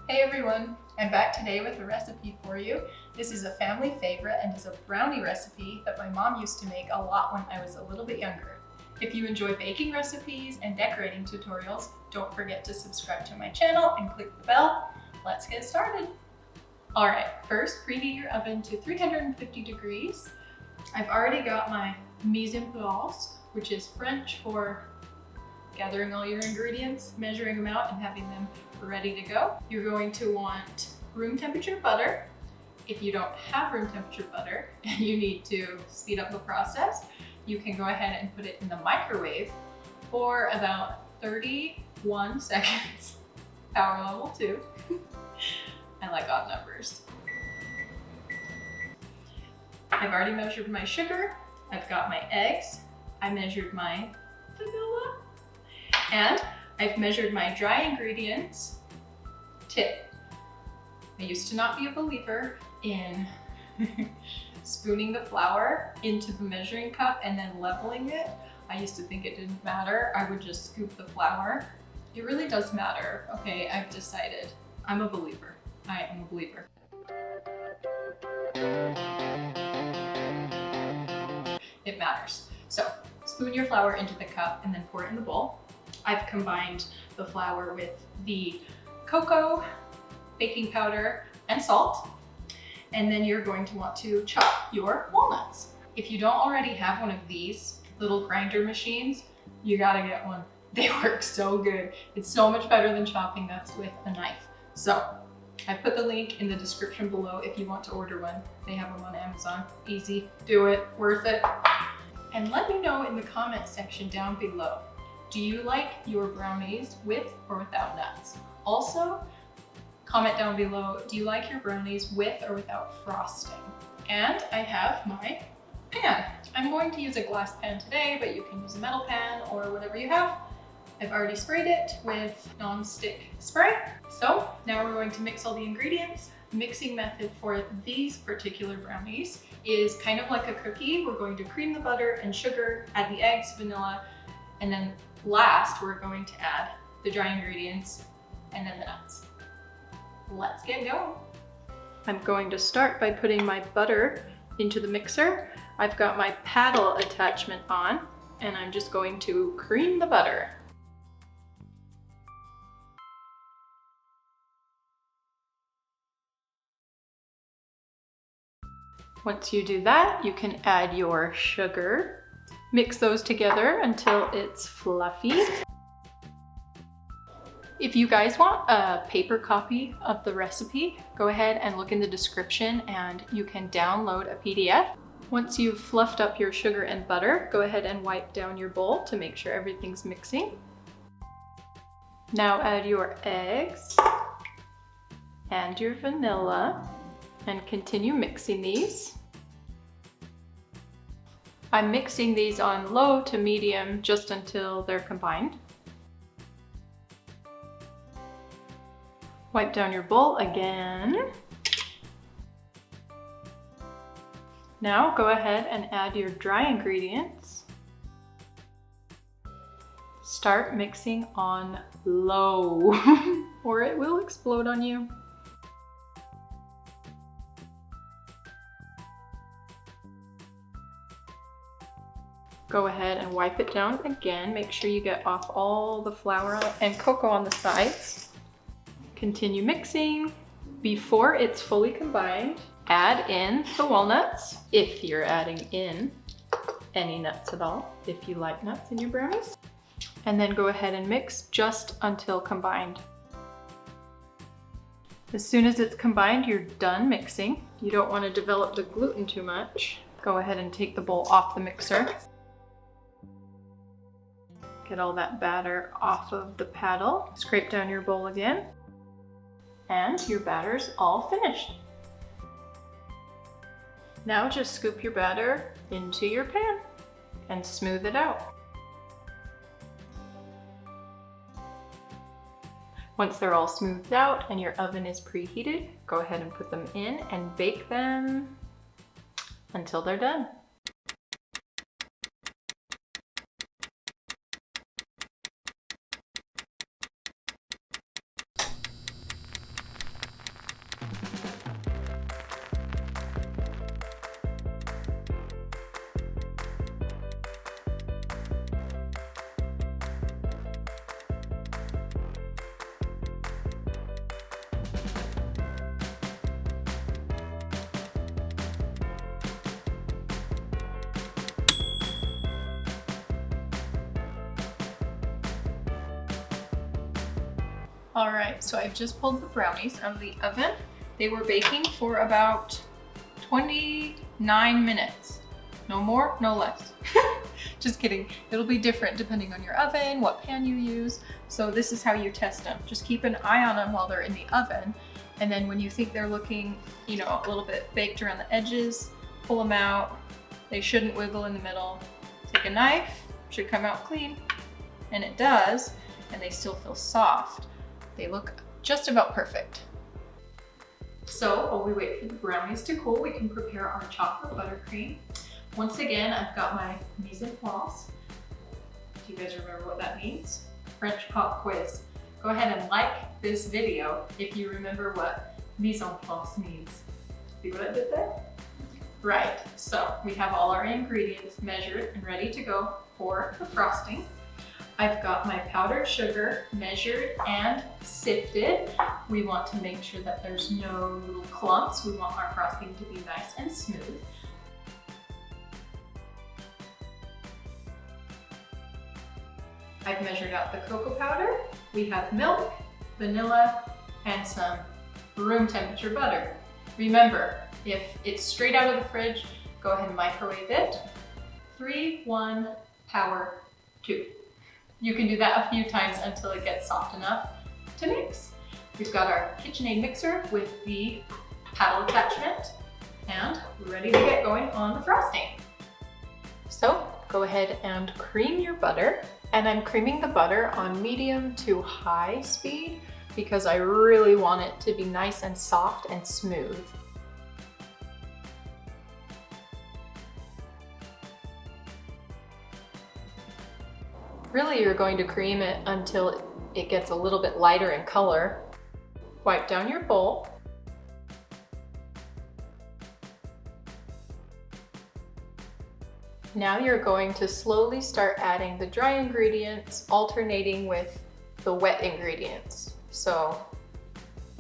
Hey everyone, I'm back today with a recipe for you. This is a family favorite and is a brownie recipe that my mom used to make a lot when I was a little bit younger. If you enjoy baking recipes and decorating tutorials, don't forget to subscribe to my channel and click the bell. Let's get started. All right, first preheat your oven to 350 degrees. I've already got my mise en place, which is French for gathering all your ingredients, measuring them out, and having them ready to go. You're going to want room temperature butter. If you don't have room temperature butter and you need to speed up the process, you can go ahead and put it in the microwave for about 31 seconds. Power level 2. I like odd numbers. I've already measured my sugar. I've got my eggs. I measured my vanilla. And I've measured my dry ingredients. Tip: I used to not be a believer in spooning the flour into the measuring cup and then leveling it. I used to think it didn't matter. I would just scoop the flour. It really does matter. Okay, I've decided. I'm a believer. I am a believer. It matters. So spoon your flour into the cup and then pour it in the bowl. I've combined the flour with the cocoa, baking powder, and salt. And then you're going to want to chop your walnuts. If you don't already have one of these little grinder machines, you gotta get one. They work so good. It's so much better than chopping nuts with a knife. So I put the link in the description below if you want to order one. They have them on Amazon. Easy, do it, worth it. And let me know in the comment section down below. Do you like your brownies with or without nuts? Also, comment down below, do you like your brownies with or without frosting? And I have my pan. I'm going to use a glass pan today, but you can use a metal pan or whatever you have. I've already sprayed it with non-stick spray. So now we're going to mix all the ingredients. Mixing method for these particular brownies is kind of like a cookie. We're going to cream the butter and sugar, add the eggs, vanilla, and then last, we're going to add the dry ingredients and then the nuts. Let's get going. I'm going to start by putting my butter into the mixer. I've got my paddle attachment on, and I'm just going to cream the butter. Once you do that, you can add your sugar. Mix those together until it's fluffy. If you guys want a paper copy of the recipe, go ahead and look in the description and you can download a PDF. Once you've fluffed up your sugar and butter, go ahead and wipe down your bowl to make sure everything's mixing. Now add your eggs and your vanilla and continue mixing these. I'm mixing these on low to medium just until they're combined. Wipe down your bowl again. Now go ahead and add your dry ingredients. Start mixing on low or it will explode on you. Go ahead and wipe it down again. Make sure you get off all the flour and cocoa on the sides. Continue mixing. Before it's fully combined, add in the walnuts, if you're adding in any nuts at all, if you like nuts in your brownies. And then go ahead and mix just until combined. As soon as it's combined, you're done mixing. You don't want to develop the gluten too much. Go ahead and take the bowl off the mixer. Get all that batter off of the paddle. Scrape down your bowl again. And your batter's all finished. Now just scoop your batter into your pan and smooth it out. Once they're all smoothed out and your oven is preheated, go ahead and put them in and bake them until they're done. All right, so I've just pulled the brownies out of the oven. They were baking for about 29 minutes. No more, no less. Just kidding. It'll be different depending on your oven, what pan you use. So this is how you test them. Just keep an eye on them while they're in the oven. And then when you think they're looking, you know, a little bit baked around the edges, pull them out. They shouldn't wiggle in the middle. Take a knife, should come out clean. And it does, and they still feel soft. They look just about perfect. So while we wait for the brownies to cool, we can prepare our chocolate buttercream. Once again, I've got my mise en place. Do you guys remember what that means? French pop quiz. Go ahead and like this video if you remember what mise en place means. See what I did there? Right, so we have all our ingredients measured and ready to go for the frosting. I've got my powdered sugar measured and sifted. We want to make sure that there's no little clumps. We want our frosting to be nice and smooth. I've measured out the cocoa powder. We have milk, vanilla, and some room temperature butter. Remember, if it's straight out of the fridge, go ahead and microwave it. 3, 1, power 2. You can do that a few times until it gets soft enough to mix. We've got our KitchenAid mixer with the paddle attachment, and we're ready to get going on the frosting. So go ahead and cream your butter. And I'm creaming the butter on medium to high speed because I really want it to be nice and soft and smooth. Really, you're going to cream it until it gets a little bit lighter in color. Wipe down your bowl. Now you're going to slowly start adding the dry ingredients, alternating with the wet ingredients. So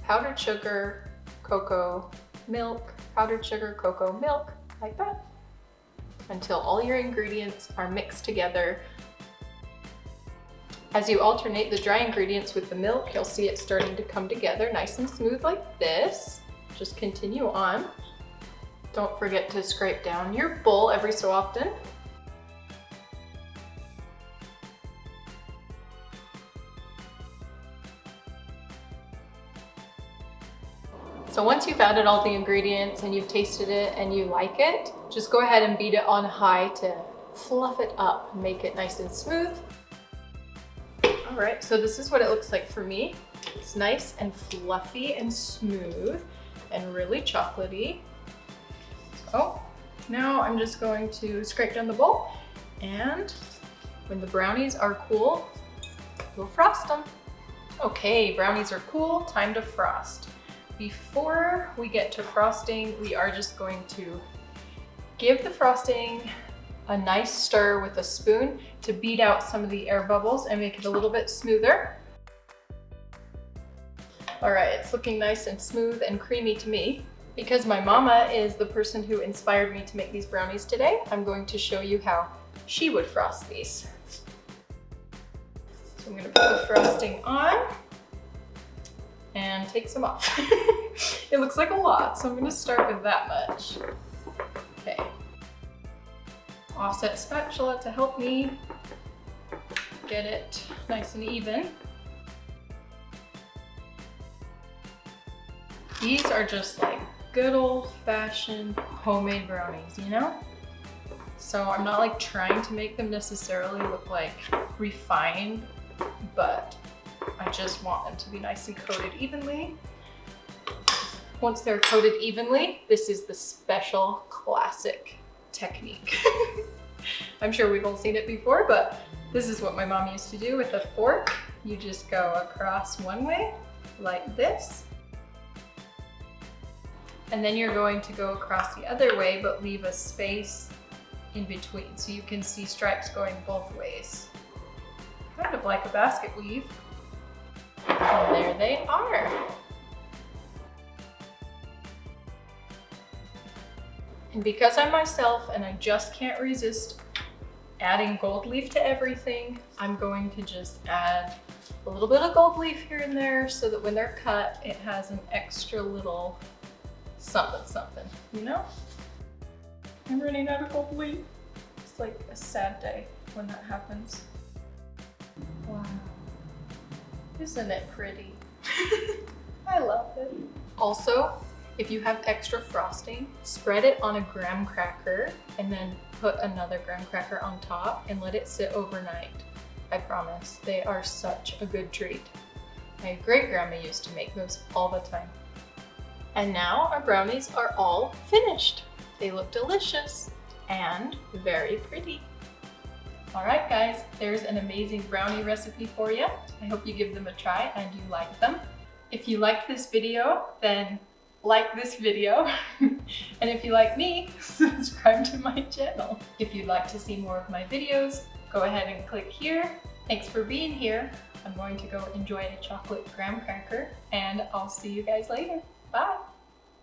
powdered sugar, cocoa, milk, powdered sugar, cocoa, milk, like that, until all your ingredients are mixed together. As you alternate the dry ingredients with the milk, you'll see it starting to come together nice and smooth like this. Just continue on. Don't forget to scrape down your bowl every so often. So once you've added all the ingredients and you've tasted it and you like it, just go ahead and beat it on high to fluff it up, make it nice and smooth. All right, so this is what it looks like for me. It's nice and fluffy and smooth and really chocolatey. So now I'm just going to scrape down the bowl, and when the brownies are cool, we'll frost them. Okay, brownies are cool, time to frost. Before we get to frosting, we are just going to give the frosting a nice stir with a spoon to beat out some of the air bubbles and make it a little bit smoother. All right, it's looking nice and smooth and creamy to me. Because my mama is the person who inspired me to make these brownies today, I'm going to show you how she would frost these. So I'm gonna put the frosting on and take some off. It looks like a lot, so I'm gonna start with that much. Okay. Offset spatula to help me get it nice and even. These are just like good old-fashioned homemade brownies, you know? So I'm not like trying to make them necessarily look like refined, but I just want them to be nice and coated evenly. Once they're coated evenly, this is the special classic technique. I'm sure we've all seen it before, but this is what my mom used to do with a fork. You just go across one way, like this. And then you're going to go across the other way, but leave a space in between so you can see stripes going both ways. Kind of like a basket weave. And there they are. And because I'm myself and I just can't resist adding gold leaf to everything, I'm going to just add a little bit of gold leaf here and there so that when they're cut, it has an extra little something something, you know? I'm running out of gold leaf. It's like a sad day when that happens. Wow. Isn't it pretty? I love it. Also, if you have extra frosting, spread it on a graham cracker and then put another graham cracker on top and let it sit overnight. I promise, they are such a good treat. My great-grandma used to make those all the time. And now our brownies are all finished. They look delicious and very pretty. All right, guys, there's an amazing brownie recipe for you. I hope you give them a try and you like them. If you liked this video, then like this video. And if you like me, subscribe to my channel. If you'd like to see more of my videos, go ahead and click here. Thanks for being here. I'm going to go enjoy a chocolate graham cracker and I'll see you guys later. Bye.